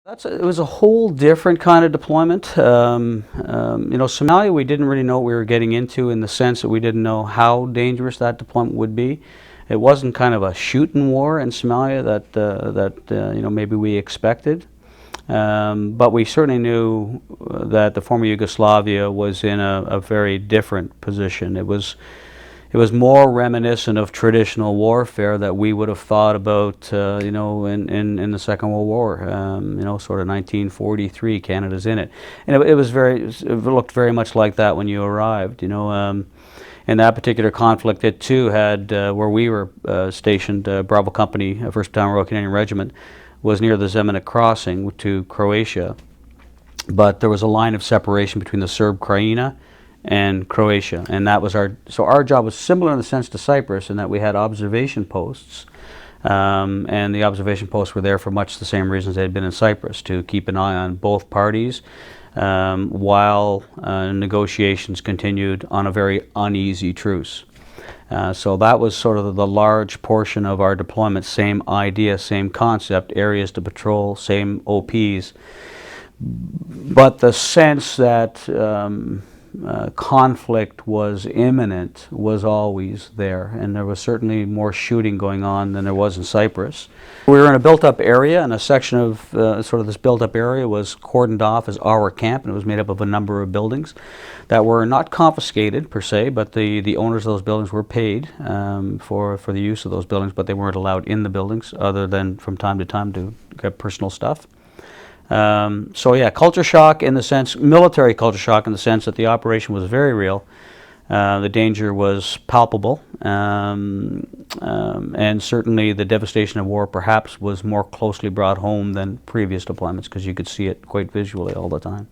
It was a whole different kind of deployment. Somalia, we didn't really know what we were getting into in the sense that we didn't know how dangerous that deployment would be. It wasn't kind of a shooting war in Somalia that maybe we expected. But we certainly knew that the former Yugoslavia was in a very different position. It was more reminiscent of traditional warfare that we would have thought about, in the Second World War. Sort of 1943. Canada's in it, and it looked very much like that when you arrived. In that particular conflict, it too had where we were stationed. Bravo Company, 1st Battalion Royal Canadian Regiment, was near the Zemunik crossing to Croatia, but there was a line of separation between the Serb Krajina and Croatia, and that was our job was similar in the sense to Cyprus in that we had observation posts, and the observation posts were there for much the same reasons they had been in Cyprus, to keep an eye on both parties while negotiations continued on a very uneasy truce. So that was sort of the large portion of our deployment. Same idea, same concept, areas to patrol, same OPs, but the sense that conflict was imminent was always there, and there was certainly more shooting going on than there was in Cyprus. We were in a built-up area, and a section of sort of this built-up area was cordoned off as our camp, and it was made up of a number of buildings that were not confiscated per se, but the owners of those buildings were paid for the use of those buildings, but they weren't allowed in the buildings other than from time to time to get personal stuff. So yeah, culture shock in the sense, military culture shock in the sense that the operation was very real. The danger was palpable, and certainly the devastation of war perhaps was more closely brought home than previous deployments, because you could see it quite visually all the time.